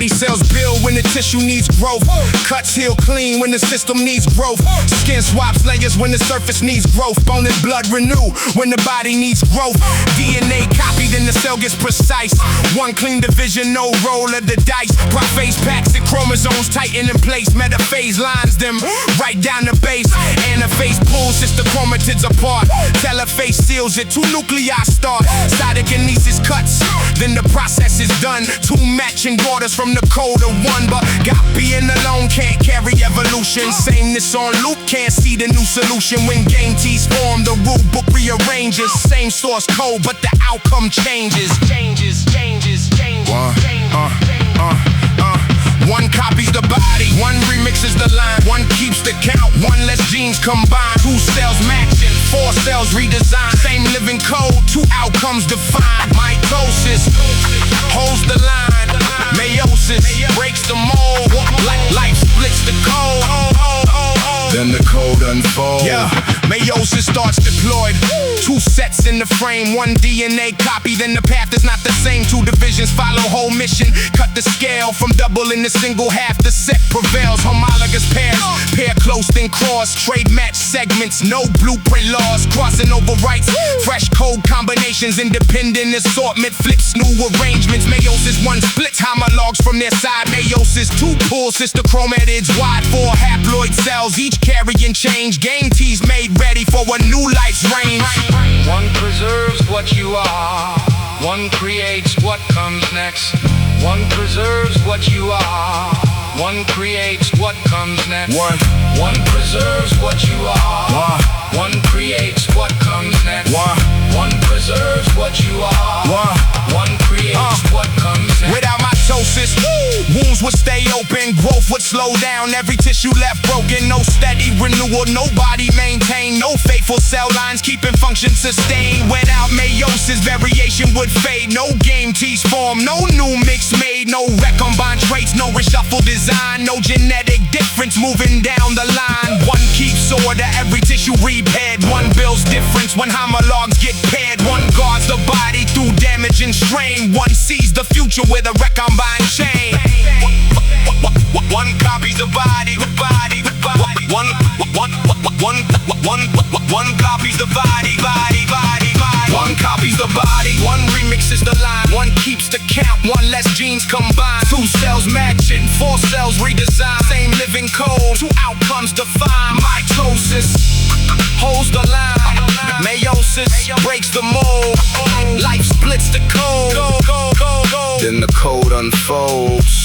Body cells build when the tissue needs growth. Cuts heal clean when the system needs growth. Skin swaps layers when the surface needs growth. Bone and blood renew when the body needs growth. DNA copied and the cell gets precise. One clean division, no roll of the dice. Prophase packs and chromosomes tighten in place. Metaphase lines them right down the base. Anaphase pulls sister chromatids apart. Telophase seals it, two nuclei start. Cytokinesis cuts, then the process is done. Two matching daughters from the code of one. But God being alone can't carry evolution. Sameness on loop, can't see the new solution. When gametes form, the rule book rearranges. Same source code, but the outcome changes. One copies the body, one remixes the line. One keeps the count, one less genes combined. Two cells matching, four cells redesigned. Same living code, two outcomes defined. Mitosis holds the line. Meiosis breaks the mold. Life splits the code. Then the code unfolds. Yeah, meiosis starts diploid. Two sets in the frame, one DNA copy. Then the path is not the same. Two divisions follow whole mission. Cut the scale from double into single half. The set prevails. Homologous pairs, pair close then cross. Trade match segments, no blueprint laws. Crossing over rights, fresh code combinations. Independent assortment flips, new arrangements. Meiosis one splits homologs from their side. Meiosis two pulls sister chromatids wide. Four haploid cells, each carrying change. Gametes made ready for a new life's range. One preserves what you are. One creates what comes next. One preserves what you are. One creates what comes next. One preserves what you are. One creates what comes next. One preserves what you are. One creates what comes next. Without mitosis, wounds would stay open. Growth would slow down. Every tissue left broken. No steady renewal. No body maintained. No faithful cell lines keeping function sustained. Without meiosis, variation would fade. No gametes form. No new mix made. No recombined traits. No reshuffle design. No genetic difference moving down the line. One keeps order. Every tissue repaired. One builds difference when homologs get paired. One guards the body through damage and strain. One sees the future with a recombined chain. One copies the body. One copies the body. One copies the body. One remixes the line. One keeps the count. One less genes combined. Two cells matching. Four cells redesigned. Same living code. Two outcomes defined. Mitosis holds the line. Meiosis breaks the mold. Life splits the code. Then the code unfolds.